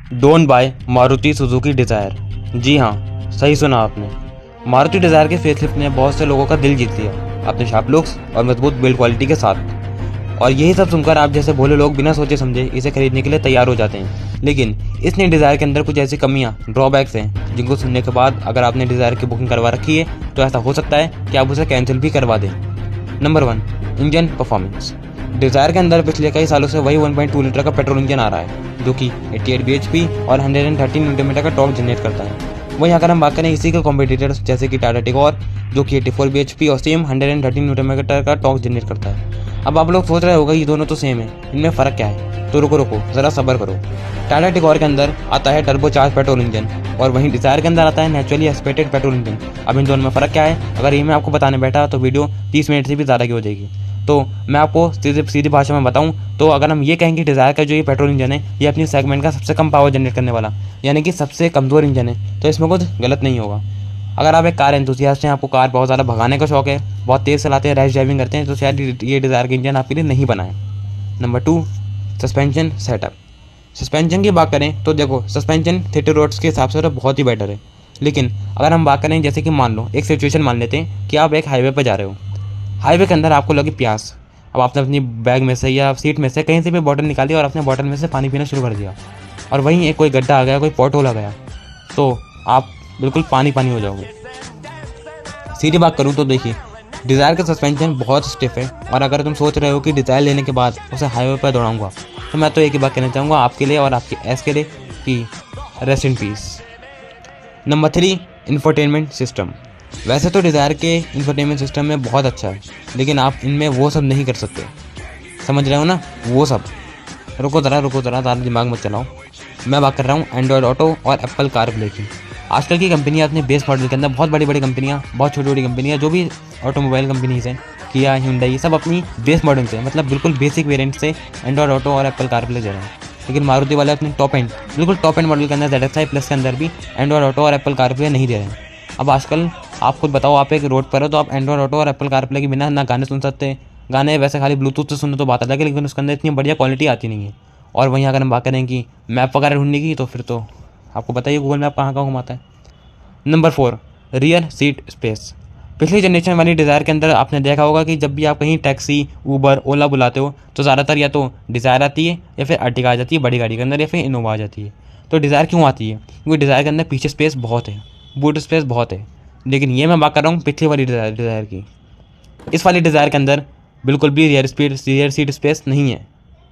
Don't buy Maruti Suzuki Dzire. जी हाँ, सही सुना आपने। मारुति डिज़ायर के फेसलिफ्ट ने बहुत से लोगों का दिल जीत लिया अपने शार्प लुक्स और मजबूत बिल्ड क्वालिटी के साथ। और यही सब सुनकर आप जैसे भोले लोग बिना सोचे समझे इसे खरीदने के लिए तैयार हो जाते हैं। लेकिन इस नई डिज़ायर के अंदर कुछ ऐसी कमियाँ, ड्रॉबैक्स हैं जिनको सुनने के बाद अगर आपने डिज़ायर की बुकिंग करवा रखी है तो ऐसा हो सकता है कि आप उसे कैंसिल भी करवा दें। Number 1, engine performance. डिज़ायर के अंदर पिछले कई सालों से वही 1.2 लीटर का पेट्रोल इंजन आ रहा है जो कि 88 bhp और 113 न्यूटन का टॉर्क जनरेट करता है। वहीं अगर हम बात करें इसी के कॉम्पिटिटर्स जैसे कि टाटा टिगोर जो कि 84 bhp और सेम 113 न्यूटन का टॉर्क जनरेट करता है। अब आप लोग सोच रहे होगा ये दोनों तो सेम है, इनमें फ़र्क क्या है? तो रुको ज़रा सब्र करो। टाटा टिगोर के अंदर आता है टर्बो चार्ज पेट्रोल इंजन और वहीं डिज़ायर के अंदर आता है नेचुरली एस्पिरेटेड पेट्रोल इंजन। अब इन दोनों में फ़र्क क्या है अगर ये मैं आपको बताने बैठा तो वीडियो 30 मिनट से भी ज़्यादा की हो जाएगी। तो मैं आपको सीधी भाषा में बताऊं तो अगर हम ये कहेंगे डिज़ायर का जो ये पेट्रोल इंजन है ये अपनी सेगमेंट का सबसे कम पावर जनरेट करने वाला यानी कि सबसे कमज़ोर इंजन है, तो इसमें कुछ गलत नहीं होगा। अगर आप एक कार एंथुसियास्ट हैं, आपको कार बहुत ज़्यादा भगाने का शौक है, बहुत तेज़ चलाते हैं, रैश ड्राइविंग करते हैं, तो शायद ये डिज़ायर का इंजन आपके लिए नहीं बना है। Number 2, suspension setup. सस्पेंशन की बात करें तो देखो सस्पेंशन थिएटर रोड्स के हिसाब से तो बहुत ही बेटर है। लेकिन अगर हम बात करें जैसे कि मान लो एक सिचुएशन मान लेते हैं कि आप एक हाईवे पर जा रहे हो, हाईवे के अंदर आपको लगी प्यास। अब आपने अपनी बैग में से या सीट में से कहीं से भी बॉटल निकाली और अपने बॉटल में से पानी पीना शुरू कर दिया और वहीं एक कोई गड्ढा आ गया, कोई पॉट होल आ गया, तो आप बिल्कुल पानी हो जाओगे। सीधी बात करूँ तो देखिए डिज़ायर का सस्पेंशन बहुत स्टिफ है और अगर तुम सोच रहे हो कि डिज़ायर लेने के बाद उसे हाईवे पर दौड़ाऊंगा तो मैं तो एक ही बात कहना चाहूँगा आपके लिए और आपकी एस के लिए कि rest in peace. Number 3, infotainment system. वैसे तो डिज़ायर के इंफोटेनमेंट सिस्टम में बहुत अच्छा है लेकिन आप इनमें वो सब नहीं कर सकते, समझ रहे हो ना? वो सब रुको ज़रा ज़्यादा दिमाग मत चलाओ। मैं बात कर रहा हूँ एंड्रॉयड ऑटो और एप्पल कारप्ले की। आजकल की कंपनियाँ अपने बेस मॉडल के अंदर बहुत बड़ी कंपनियाँ, बहुत छोटी कंपनियाँ जो भी ऑटोमोबाइल कंपनीज हैं, किया, hyundai, सब अपनी बेस मॉडल से मतलब बिल्कुल बेसिक वेरिएंट से एंड्रॉयड ऑटो और एप्पल कारप्ले दे रहे हैं। लेकिन मारुति वाले अपने बिल्कुल टॉप एंड मॉडल के अंदर ZX-i प्लस के अंदर भी एंड्रॉयड ऑटो और एप्पल कारप्ले नहीं दे रहे हैं। अब आजकल आप खुद बताओ, आप एक रोड पर हो तो आप एंड्रॉयड ऑटो और एप्पल कारप्ले के बिना ना गाने सुन सकते। गाने वैसे खाली ब्लूटूथ से सुनो तो बात अलग है, लेकिन उसके अंदर इतनी बढ़िया क्वालिटी आती नहीं है। और वहीं अगर हम बात करें कि मैप वगैरह ढूंढने की तो फिर तो आपको बताइए गूगल मैप कहाँ घुमाता है। Number 4, rear seat space. पिछली जनरेशन वाली डिज़ायर के अंदर आपने देखा होगा कि जब भी आप कहीं टैक्सी, ऊबर, ओला बुलाते हो तो ज़्यादातर या तो डिज़ायर आती है या फिर अर्टिगा आ जाती है बड़ी गाड़ी के अंदर या फिर इनोवा आ जाती है। तो डिज़ायर क्यों आती है? क्योंकि डिज़ायर के अंदर पीछे स्पेस बहुत है, बूट स्पेस बहुत है। लेकिन ये मैं बात कर रहा हूँ पिछली वाली डिज़ायर की। इस वाली डिज़ायर के अंदर बिल्कुल भी रियर सीट स्पेस नहीं है,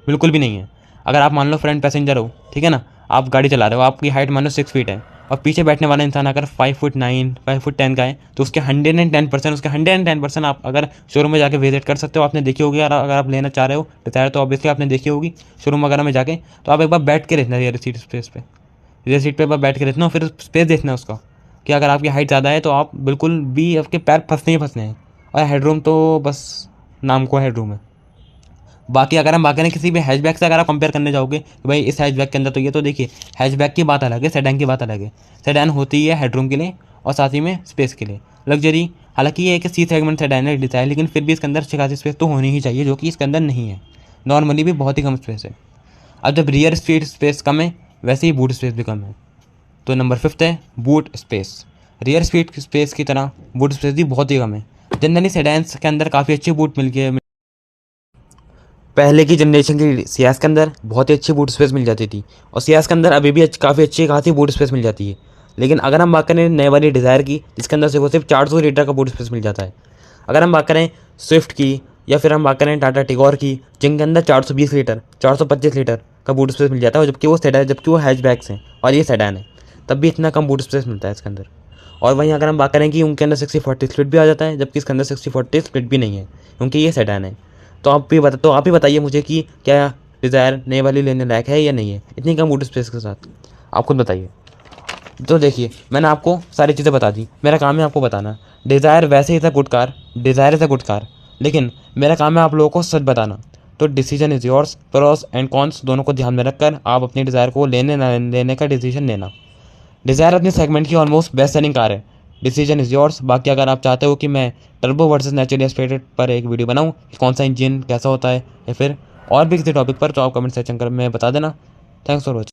बिल्कुल भी नहीं है। अगर आप मान लो फ्रंट पैसेंजर हो, ठीक है ना, आप गाड़ी चला रहे हो, आपकी हाइट मान लो 6 फीट है और पीछे बैठने वाला इंसान अगर 5 फुट 9, 5 फुट 10 का है तो उसके 110% आप अगर शोरूम में जाके विजिट कर सकते हो। आपने देखी होगी, अगर आप लेना चाह रहे हो डिज़ायर तो ऑब्वियसली आपने देखी होगी शोरूम वगैरह में जाके, तो आप एक बार बैठ के देखना रियर सीट स्पेस पे, रियर सीट पे एक बार बैठ के देखना, फिर स्पेस देखना उसका कि अगर आपकी हाइट ज़्यादा है तो आप बिल्कुल भी आपके पैर फंसने हैं। और हेडरूम तो बस नाम को हेडरूम है। बाकी अगर हम बात करें किसी भी हैचबैक से, अगर आप कंपेयर करने जाओगे कि भाई इस हैचबैक के अंदर तो ये, तो देखिए हैचबैक की बात अलग है, सेडान की बात अलग है। सेडान होती है हेडरूम के लिए और साथ ही में स्पेस के लिए। लग्जरी हालांकि ये एक सी सेगमेंट सेडान है डिज़ायर, लेकिन फिर भी इसके अंदर अच्छी खासी स्पेस तो होनी ही चाहिए जो कि इसके अंदर नहीं है। नॉर्मली भी बहुत ही कम स्पेस है। अब जब रियर सीट स्पेस कम है वैसे ही बूट स्पेस भी कम है। तो नंबर 5 है boot space. Rear seat space की तरह बूट स्पेस भी बहुत ही कम है। जनरली सेडान्स के अंदर काफ़ी अच्छी बूट मिल गई। पहले की जनरेशन की सियास के अंदर बहुत ही अच्छी बूट स्पेस मिल जाती थी और सियास के अंदर अभी भी काफ़ी अच्छी खासी बूट स्पेस मिल जाती है। लेकिन अगर हम बात करें नए वाली डिज़ायर की जिसके अंदर सिर्फ 400 लीटर का बूट स्पेस मिल जाता है। अगर हम बात करें स्विफ्ट की या फिर हम बात करें टाटा टिगोर की जिनके अंदर 420 लीटर 425 लीटर का बूट स्पेस मिल जाता है, जबकि वो हैचबैक्स हैं और ये सेडान है, तब भी इतना कम बूट स्पेस मिलता है इसके अंदर। और वहीं अगर हम बात करें कि उनके अंदर 60-40 स्प्लिट भी आ जाता है, जबकि इसके अंदर 60-40 स्प्लिट भी नहीं है क्योंकि ये सेडान है। तो आप ही बताइए मुझे कि क्या डिज़ायर नई वाली लेने लायक है या नहीं है इतनी कम बूट स्पेस के साथ? आप खुद बताइए। तो देखिए मैंने आपको सारी चीज़ें बता दी, मेरा काम है आपको बताना। डिज़ायर वैसे is a good car, desire is a good car, लेकिन मेरा काम है आप लोगों को सच बताना। तो decision is yours, pros and cons दोनों को ध्यान में रखकर आप अपनी डिज़ायर को लेने का डिसीजन लेना। डिज़ायर अपने सेगमेंट की ऑलमोस्ट बेस्ट सेलिंग कार है। Decision is yours. बाकी अगर आप चाहते हो कि मैं टर्बो वर्सेस नेचुरली एस्पिरेटेड पर एक वीडियो बनाऊं कि कौन सा इंजन कैसा होता है या फिर और भी किसी टॉपिक पर, तो आप कमेंट सेक्शन में बता देना। Thanks for watching.